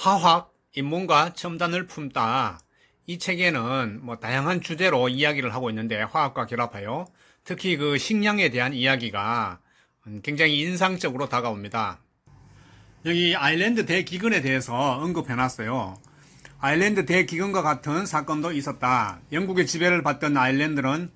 화학, 인문과 첨단을 품다. 이 책에는 다양한 주제로 이야기를 하고 있는데 화학과 결합하여 특히 그 식량에 대한 이야기가 굉장히 인상적으로 다가옵니다. 여기 아일랜드 대기근에 대해서 언급해 놨어요. 아일랜드 대기근과 같은 사건도 있었다. 영국의 지배를 받던 아일랜드는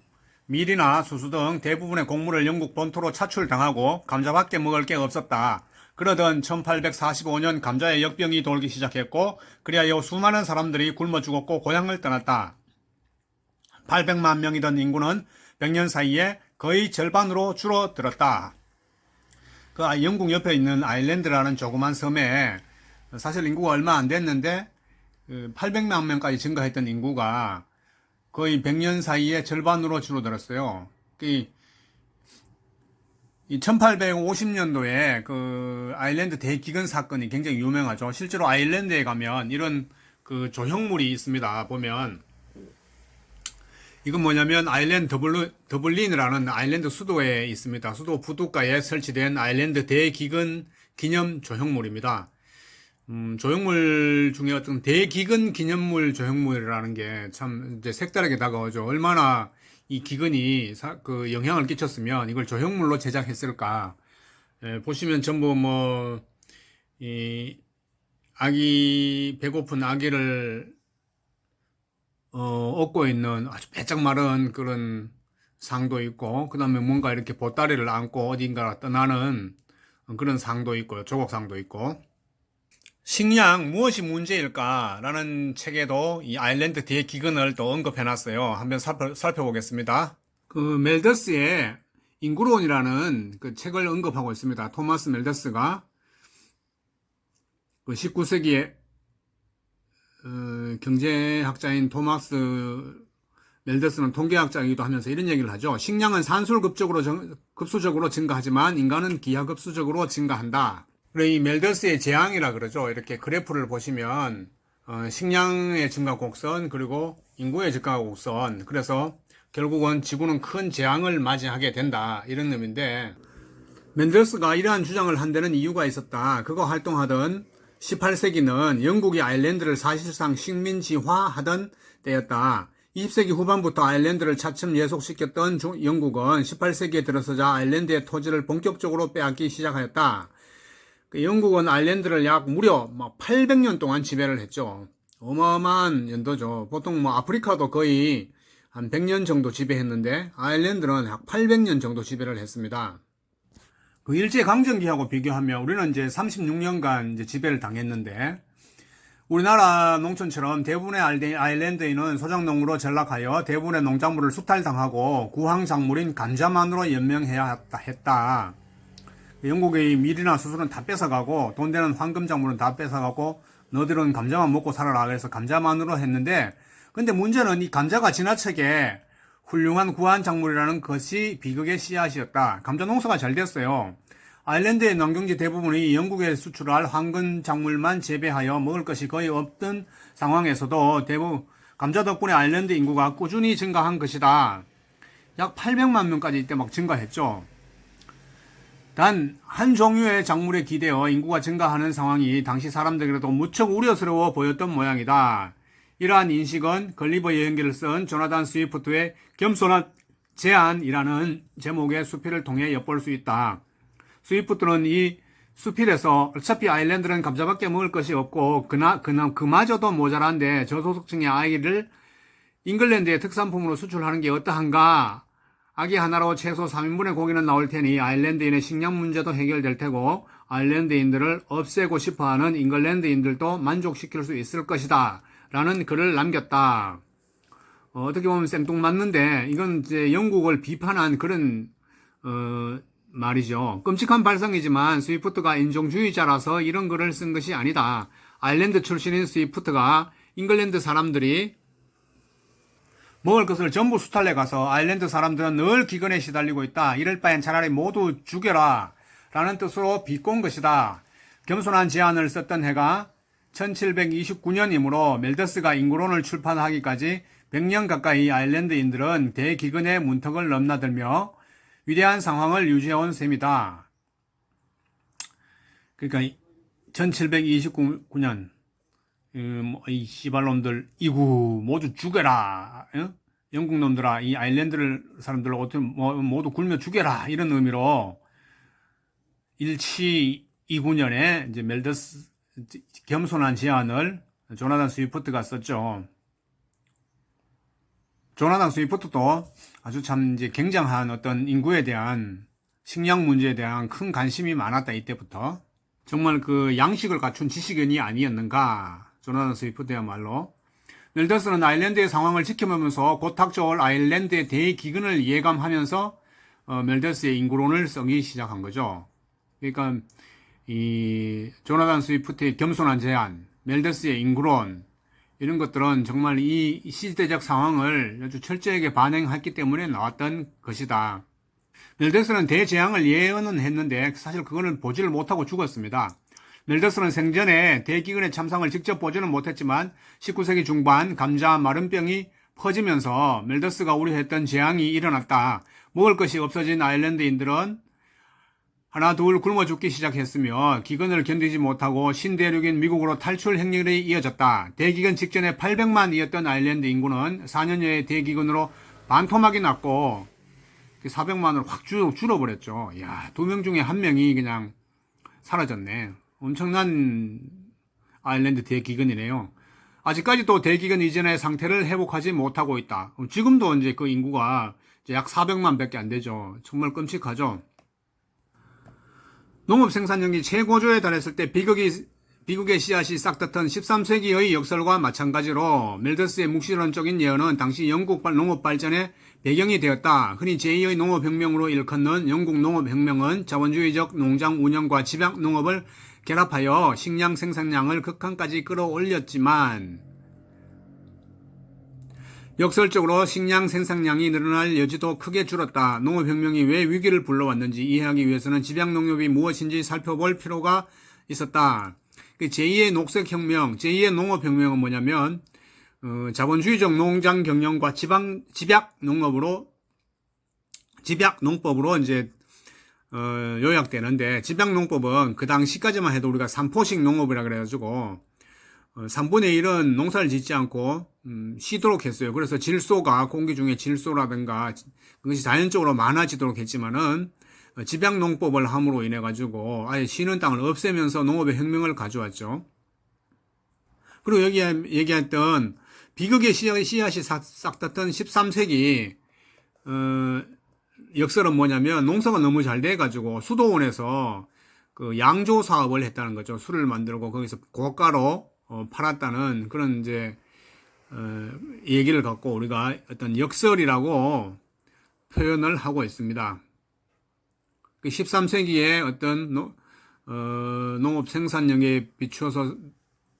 밀이나 수수 등 대부분의 곡물을 영국 본토로 차출당하고 감자밖에 먹을 게 없었다. 그러던 1845년 감자의 역병이 돌기 시작했고 그리하여 수많은 사람들이 굶어 죽었고 고향을 떠났다. 800만 명이던 인구는 100년 사이에 거의 절반으로 줄어들었다. 그 영국 옆에 있는 아일랜드라는 조그만 섬에 사실 인구가 얼마 안 됐는데 800만 명까지 증가했던 인구가 거의 100년 사이에 절반으로 줄어들었어요. 이 1850년도에 그 아일랜드 대기근 사건이 굉장히 유명하죠. 실제로 아일랜드에 가면 이런 그 조형물이 있습니다. 보면 이건 뭐냐면 아일랜드 더블린이라는 아일랜드 수도에 있습니다. 수도 부둣가에 설치된 아일랜드 대기근 기념 조형물입니다. 조형물 중에 어떤 대기근 기념물 조형물이라는 게 참 이제 색다르게 다가오죠. 얼마나 이 기근이 그 영향을 끼쳤으면 이걸 조형물로 제작했을까. 보시면 전부 이 배고픈 아기를 업고 있는 아주 빼짝 마른 그런 상도 있고, 그 다음에 뭔가 이렇게 보따리를 안고 어딘가 떠나는 그런 상도 있고요. 조각상도 있고. 식량 무엇이 문제일까라는 책에도 이 아일랜드 대기근을 또 언급해 놨어요. 한번 살펴보겠습니다. 그 멜더스의 인구론이라는 그 책을 언급하고 있습니다. 토마스 멜더스가 그 19세기에 경제학자인 토마스 멜더스는 통계학자이기도 하면서 이런 얘기를 하죠. 식량은 급수적으로 증가하지만 인간은 기하급수적으로 증가한다. 이 멜더스의 재앙이라 그러죠. 이렇게 그래프를 보시면 식량의 증가 곡선 그리고 인구의 증가 곡선, 그래서 결국은 지구는 큰 재앙을 맞이하게 된다, 이런 의미인데, 멜더스가 이러한 주장을 한 데는 이유가 있었다. 그거 활동하던 18세기는 영국이 아일랜드를 사실상 식민지화하던 때였다. 20세기 후반부터 아일랜드를 차츰 예속시켰던 영국은 18세기에 들어서자 아일랜드의 토지를 본격적으로 빼앗기 시작하였다. 영국은 아일랜드를 약 무려 800년 동안 지배를 했죠. 어마어마한 연도죠. 보통 아프리카도 거의 한 100년 정도 지배했는데 아일랜드는 약 800년 정도 지배를 했습니다. 그 일제강점기하고 비교하면 우리는 이제 36년간 이제 지배를 당했는데, 우리나라 농촌처럼 대부분의 아일랜드인은 소작농으로 전락하여 대부분의 농작물을 수탈당하고 구황작물인 감자만으로 연명해야 했다. 영국의 밀이나 수수는 다 뺏어가고 돈 되는 황금작물은 다 뺏어가고 너희들은 감자만 먹고 살아라, 그래서 감자만으로 했는데, 근데 문제는 이 감자가 지나치게 훌륭한 구황작물이라는 것이 비극의 씨앗이었다. 감자 농사가 잘 됐어요. 아일랜드의 농경지 대부분이 영국에 수출할 황금작물만 재배하여 먹을 것이 거의 없던 상황에서도 대부분 감자 덕분에 아일랜드 인구가 꾸준히 증가한 것이다. 약 800만 명까지 이때 막 증가했죠. 단 한 종류의 작물에 기대어 인구가 증가하는 상황이 당시 사람들에게도 무척 우려스러워 보였던 모양이다. 이러한 인식은 걸리버 여행기를 쓴 조나단 스위프트의 겸손한 제안이라는 제목의 수필을 통해 엿볼 수 있다. 스위프트는 이 수필에서 어차피 아일랜드는 감자밖에 먹을 것이 없고 그마저도 모자란데 저소득층의 아이를 잉글랜드의 특산품으로 수출하는 게 어떠한가? 아기 하나로 최소 3인분의 고기는 나올 테니 아일랜드인의 식량 문제도 해결될 테고 아일랜드인들을 없애고 싶어하는 잉글랜드인들도 만족시킬 수 있을 것이다 라는 글을 남겼다. 어떻게 보면 생뚱맞는데 이건 이제 영국을 비판한 그런 말이죠. 끔찍한 발상이지만 스위프트가 인종주의자라서 이런 글을 쓴 것이 아니다. 아일랜드 출신인 스위프트가 잉글랜드 사람들이 먹을 것을 전부 수탈해 가서 아일랜드 사람들은 늘 기근에 시달리고 있다. 이럴 바엔 차라리 모두 죽여라 라는 뜻으로 비꼰 것이다. 겸손한 제안을 썼던 해가 1729년이므로 멜더스가 인구론을 출판하기까지 100년 가까이 아일랜드인들은 대기근의 문턱을 넘나들며 위대한 상황을 유지해온 셈이다. 그러니까 1729년 이 씨발놈들 이구 모두 죽여라. 영국 놈들아 이 아일랜드 사람들 모두 굶여 죽여라 이런 의미로 1729년에 이제 멜더스 겸손한 제안을 조나단 스위프트가 썼죠. 조나단 스위프트도 아주 참 이제 굉장한 어떤 인구에 대한 식량 문제에 대한 큰 관심이 많았다. 이때부터 정말 그 양식을 갖춘 지식인이 아니었는가. 조나단 스위프트야말로 멜더스는 아일랜드의 상황을 지켜보면서 곧 닥쳐올 아일랜드의 대기근을 예감하면서 멜더스의 인구론을 쓰기 시작한 거죠. 그러니까 이 조나단 스위프트의 겸손한 제안, 멜더스의 인구론 이런 것들은 정말 이 시대적 상황을 아주 철저하게 반영했기 때문에 나왔던 것이다. 멜더스는 대재앙을 예언은 했는데 사실 그거는 보지를 못하고 죽었습니다. 멜더스는 생전에 대기근의 참상을 직접 보지는 못했지만 19세기 중반 감자 마른병이 퍼지면서 멜더스가 우려했던 재앙이 일어났다. 먹을 것이 없어진 아일랜드인들은 하나 둘 굶어 죽기 시작했으며 기근을 견디지 못하고 신대륙인 미국으로 탈출 행렬이 이어졌다. 대기근 직전에 800만이었던 아일랜드 인구는 4년여의 대기근으로 반토막이 났고 400만으로 확 줄어버렸죠. 야, 2명 중에 1명이 그냥 사라졌네. 엄청난 아일랜드 대기근이네요. 아직까지도 대기근 이전의 상태를 회복하지 못하고 있다. 지금도 이제 그 인구가 이제 약 400만 밖에 안 되죠. 정말 끔찍하죠. 농업 생산량이 최고조에 달했을 때 비극의 씨앗이 싹텄던 13세기의 역설과 마찬가지로 멜더스의 묵시론적인 예언은 당시 영국 농업 발전의 배경이 되었다. 흔히 제2의 농업혁명으로 일컫는 영국 농업혁명은 자본주의적 농장 운영과 집약농업을 결합하여 식량 생산량을 극한까지 끌어올렸지만 역설적으로 식량 생산량이 늘어날 여지도 크게 줄었다. 농업혁명이 왜 위기를 불러왔는지 이해하기 위해서는 집약농업이 무엇인지 살펴볼 필요가 있었다. 제2의 녹색혁명, 제2의 농업혁명은 뭐냐면 자본주의적 농장 경영과 집약농법으로 이제 요약되는데, 집약농법은 그 당시까지만 해도 우리가 삼포식 농업이라 그래가지고 3분의 1은 농사를 짓지 않고 쉬도록 했어요. 그래서 질소가 공기 중에 질소라든가 그것이 자연적으로 많아지도록 했지만은 집약농법을 함으로 인해 가지고 아예 쉬는 땅을 없애면서 농업의 혁명을 가져왔죠. 그리고 여기 얘기했던 비극의 씨앗이 싹 떴던 13세기 역설은 뭐냐면 농사가 너무 잘 돼가지고 수도원에서 그 양조 사업을 했다는 거죠. 술을 만들고 거기서 고가로 팔았다는 그런 이제 얘기를 갖고 우리가 어떤 역설이라고 표현을 하고 있습니다. 13세기에 어떤 농업 생산력에 비추어서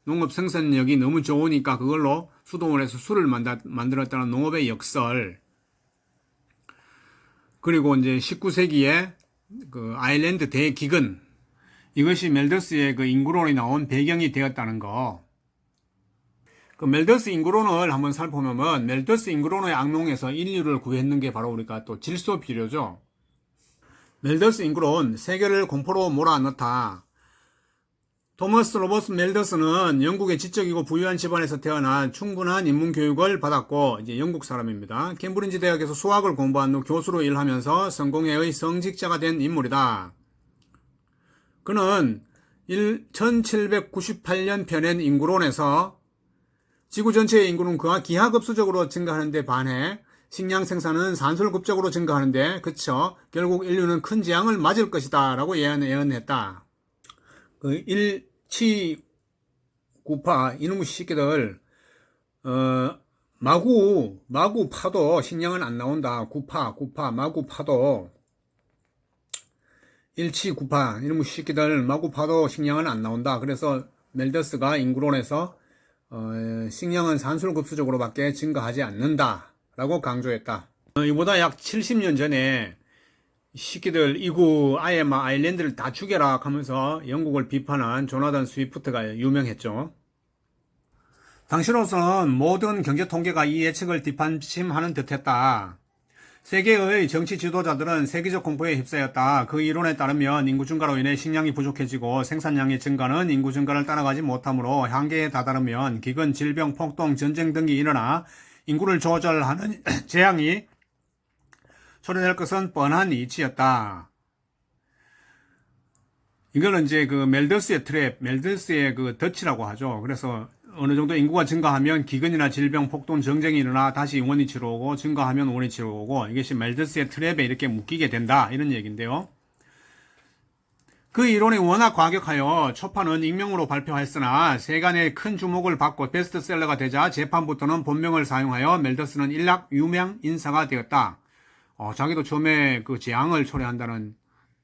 농업 생산력이 너무 좋으니까 그걸로 수도원에서 술을 만들었다는 농업의 역설. 그리고 이제 19세기에 그 아일랜드 대기근, 이것이 멜더스의 그 인구론이 나온 배경이 되었다는 거. 그 멜더스 인구론을 한번 살펴보면 멜더스 인구론의 악몽에서 인류를 구했는 게 바로 우리가 또 질소 비료죠. 멜더스 인구론, 세계를 공포로 몰아넣다. 토머스 로버트 멜더스는 영국의 지적이고 부유한 집안에서 태어나 충분한 인문 교육을 받았고 이제 영국 사람입니다. 캠브리지 대학에서 수학을 공부한 후 교수로 일하면서 성공회의 성직자가 된 인물이다. 그는 1798년 펴낸 인구론에서 지구 전체의 인구는 그와 기하급수적으로 증가하는 데 반해 식량 생산은 산술급적으로 증가하는데 그쳐 결국 인류는 큰 재앙을 맞을 것이다 라고 예언했다. 그 1798 이놈의 새끼들 마구 파도 식량은 안 나온다. 98 마구 파도 1798 이놈의 새끼들 마구 파도 식량은 안 나온다. 그래서 멜더스가 인구론에서 식량은 산술급수적으로밖에 증가하지 않는다 라고 강조했다. 이보다 약 70년 전에 새끼들 이구 아예 막 아일랜드를 다 죽여라 하면서 영국을 비판한 조나단 스위프트가 유명했죠. 당시로서는 모든 경제통계가 이 예측을 뒷받침하는 듯했다. 세계의 정치 지도자들은 세계적 공포에 휩싸였다. 그 이론에 따르면 인구 증가로 인해 식량이 부족해지고 생산량의 증가는 인구 증가를 따라가지 못하므로 한계에 다다르면 기근, 질병, 폭동, 전쟁 등이 일어나 인구를 조절하는 재앙이 초래될 것은 뻔한 이치였다. 이거는 이제 그 멜더스의 트랩, 멜더스의 그 덫이라고 하죠. 그래서 어느 정도 인구가 증가하면 기근이나 질병, 폭동, 전쟁이 일어나 다시 원위치로 오고 증가하면 원위치로 오고 이것이 멜더스의 트랩에 이렇게 묶이게 된다. 이런 얘기인데요. 그 이론이 워낙 과격하여 초판은 익명으로 발표했으나 세간의 큰 주목을 받고 베스트셀러가 되자 재판부터는 본명을 사용하여 멜더스는 일약 유명 인사가 되었다. 자기도 처음에 그 재앙을 초래한다는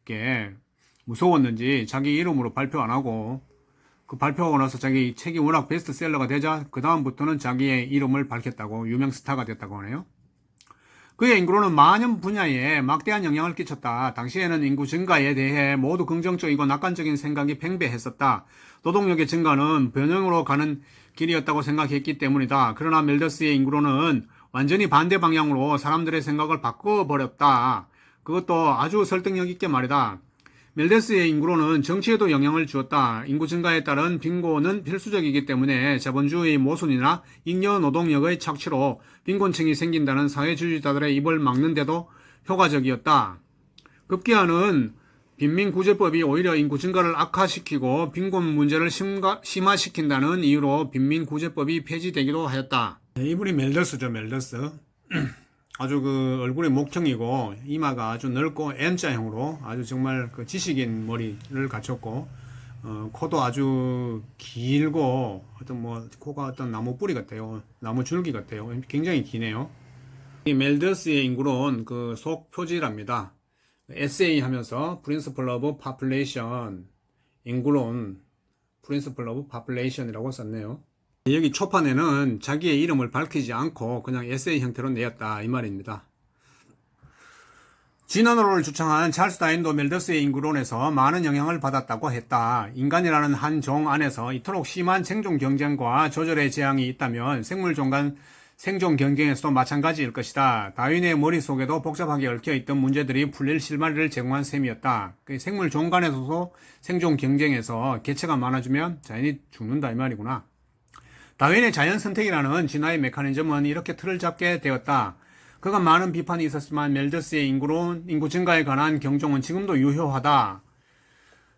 게 무서웠는지 자기 이름으로 발표 안 하고 그 발표하고 나서 자기 책이 워낙 베스트셀러가 되자 그 다음부터는 자기의 이름을 밝혔다고 유명 스타가 됐다고 하네요. 그의 인구로는 많은 분야에 막대한 영향을 끼쳤다. 당시에는 인구 증가에 대해 모두 긍정적이고 낙관적인 생각이 팽배했었다. 노동력의 증가는 변형으로 가는 길이었다고 생각했기 때문이다. 그러나 멜더스의 인구로는 완전히 반대 방향으로 사람들의 생각을 바꿔버렸다. 그것도 아주 설득력 있게 말이다. 멜더스의 인구로는 정치에도 영향을 주었다. 인구 증가에 따른 빈곤은 필수적이기 때문에 자본주의 모순이나 잉여 노동력의 착취로 빈곤층이 생긴다는 사회주의자들의 입을 막는 데도 효과적이었다. 급기야는 빈민구제법이 오히려 인구 증가를 악화시키고 빈곤 문제를 심화시킨다는 이유로 빈민구제법이 폐지되기도 하였다. 이분이 멜더스죠, 멜더스. 아주 그 얼굴이 목청이고 이마가 아주 넓고 M자형으로 아주 정말 그 지식인 머리를 갖췄고 코도 아주 길고 어떤 뭐 코가 어떤 나무 뿌리 같아요. 나무 줄기 같아요. 굉장히 기네요. 이 멜더스의 인구론 그 속 표지랍니다. 에세이 하면서 Principle of Population 인구론 Principle of Population이라고 썼네요. 여기 초판에는 자기의 이름을 밝히지 않고 그냥 에세이 형태로 내었다 이 말입니다. 진화론을 주창한 찰스 다윈도 멜더스의 인구론에서 많은 영향을 받았다고 했다. 인간이라는 한 종 안에서 이토록 심한 생존 경쟁과 조절의 재앙이 있다면 생물종 간 생존 경쟁에서도 마찬가지일 것이다. 다윈의 머릿속에도 복잡하게 얽혀있던 문제들이 풀릴 실마리를 제공한 셈이었다. 생물종 간에서도 생존 경쟁에서 개체가 많아지면 자연이 죽는다 이 말이구나. 다윈의 자연 선택이라는 진화의 메커니즘은 이렇게 틀을 잡게 되었다. 그간 많은 비판이 있었지만 멜더스의 인구론, 인구 증가에 관한 경종은 지금도 유효하다.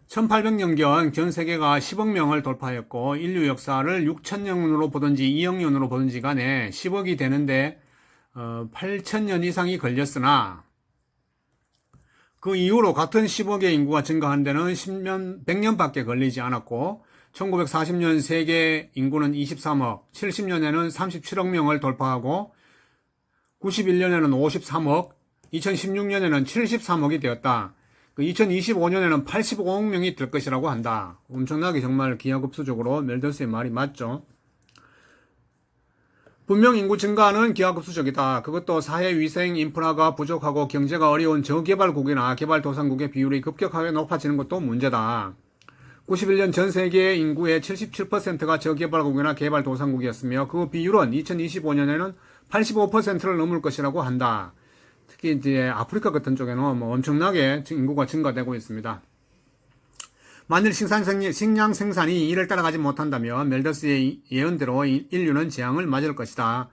1800년경 전 세계가 10억 명을 돌파했고 인류 역사를 6천년으로 보든지 2억 년으로 보든지 간에 10억이 되는데 8천년 이상이 걸렸으나 그 이후로 같은 10억의 인구가 증가한 데는 100년밖에 걸리지 않았고 1940년 세계 인구는 23억, 70년에는 37억 명을 돌파하고 91년에는 53억, 2016년에는 73억이 되었다. 2025년에는 85억 명이 될 것이라고 한다. 엄청나게 정말 기하급수적으로 멜더스의 말이 맞죠. 분명 인구 증가는 기하급수적이다. 그것도 사회위생 인프라가 부족하고 경제가 어려운 저개발국이나 개발도상국의 비율이 급격하게 높아지는 것도 문제다. 91년 전 세계 인구의 77%가 저개발국이나 개발도상국이었으며 그 비율은 2025년에는 85%를 넘을 것이라고 한다. 특히 이제 아프리카 같은 쪽에는 뭐 엄청나게 인구가 증가되고 있습니다. 만일 식량 생산이 이를 따라가지 못한다면 멜더스의 예언대로 인류는 재앙을 맞을 것이다.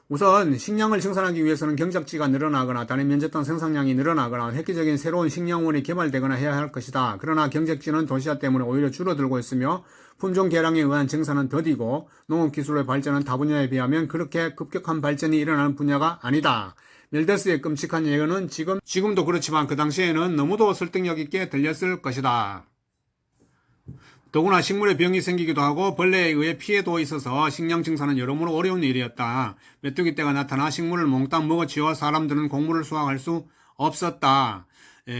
우선 식량을 생산하기 위해서는 경작지가 늘어나거나 단위 면적 생산량이 늘어나거나 획기적인 새로운 식량원이 개발되거나 해야 할 것이다. 그러나 경작지는 도시화 때문에 오히려 줄어들고 있으며 품종 개량에 의한 생산은 더디고 농업기술의 발전은 타 분야에 비하면 그렇게 급격한 발전이 일어나는 분야가 아니다. 멜더스의 끔찍한 예언은 지금도 그렇지만 그 당시에는 너무도 설득력 있게 들렸을 것이다. 더구나 식물에 병이 생기기도 하고 벌레에 의해 피해도 있어서 식량 증산은 여러모로 어려운 일이었다. 메뚜기떼가 나타나 식물을 몽땅 먹어치워 사람들은 곡물을 수확할 수 없었다.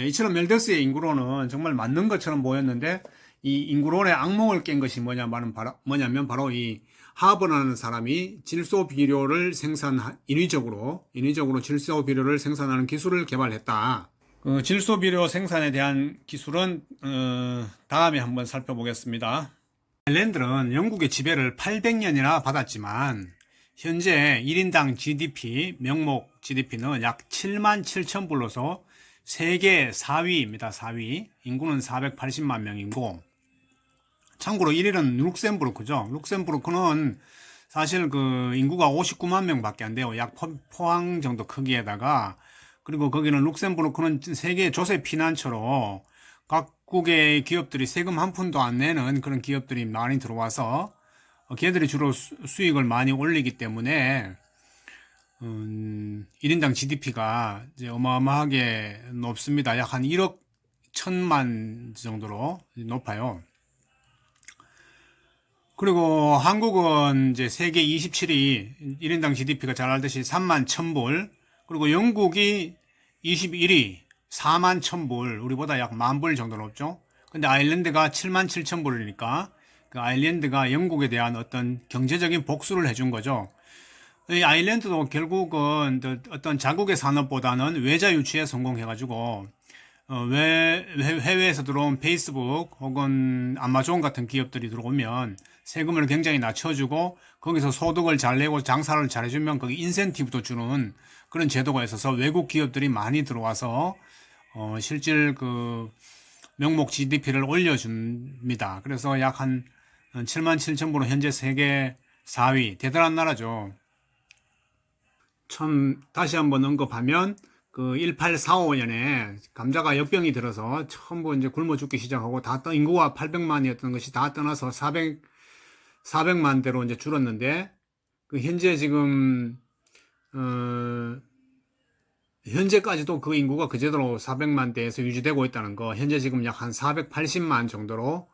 이처럼 멜더스의 인구론은 정말 맞는 것처럼 보였는데 이 인구론의 악몽을 깬 것이 뭐냐면 바로 이 하버라는 사람이 질소 비료를 인위적으로 질소 비료를 생산하는 기술을 개발했다. 질소 비료 생산에 대한 기술은 다음에 한번 살펴보겠습니다. 아일랜드는 영국의 지배를 800년이나 받았지만 현재 1인당 GDP, 명목 GDP는 약 7만 7천 불로서 세계 4위입니다. 4위. 인구는 480만 명이고, 참고로 1위는 룩셈부르크죠. 룩셈부르크는 사실 그 인구가 59만 명밖에 안 돼요. 약 포항 정도 크기에다가, 그리고 거기는 룩셈부르크는 세계 조세 피난처로 각국의 기업들이 세금 한 푼도 안 내는 그런 기업들이 많이 들어와서 걔들이 주로 수익을 많이 올리기 때문에 1인당 GDP가 이제 어마어마하게 높습니다. 약 한 1억 1천만 정도로 높아요. 그리고 한국은 이제 세계 27위, 1인당 GDP가 잘 알듯이 3만 1,000불, 그리고 영국이 21위, 4만 1,000불, 우리보다 약 10,000불 정도 높죠. 근데 아일랜드가 7만 7,000불이니까 그 아일랜드가 영국에 대한 어떤 경제적인 복수를 해준 거죠. 이 아일랜드도 결국은 어떤 자국의 산업보다는 외자 유치에 성공해가지고 해외에서 들어온 페이스북 혹은 아마존 같은 기업들이 들어오면 세금을 굉장히 낮춰주고 거기서 소득을 잘 내고 장사를 잘 해주면 거기 인센티브도 주는 그런 제도가 있어서 외국 기업들이 많이 들어와서 실질 그 명목 GDP를 올려줍니다. 그래서 약 한 7만 7천 불은 현재 세계 4위. 대단한 나라죠. 참 다시 한번 언급하면 그 1845년에 감자가 역병이 들어서 전부 이제 굶어 죽기 시작하고 인구가 800만이었던 것이 다 떠나서 400만 대로 이제 줄었는데 그 현재 지금 현재까지도 그 인구가 그제대로 400만 대에서 유지되고 있다는 거, 현재 지금 약 한 480만 정도로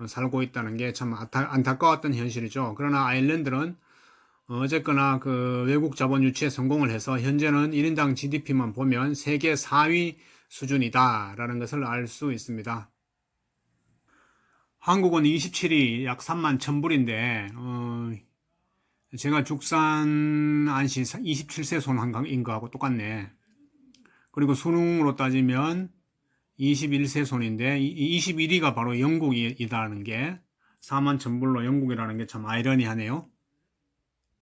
살고 있다는 게 참 안타까웠던 현실이죠. 그러나 아일랜드는 어쨌거나 그 외국 자본 유치에 성공을 해서 현재는 1인당 GDP만 보면 세계 4위 수준이다라는 것을 알 수 있습니다. 한국은 27위 약 3만 1,000불인데 제가 죽산 안시 27세 손인 거하고 똑같네. 그리고 수능으로 따지면 21세 손인데 21위가 바로 영국이라는 게 4만 1,000불로 영국이라는 게 참 아이러니하네요.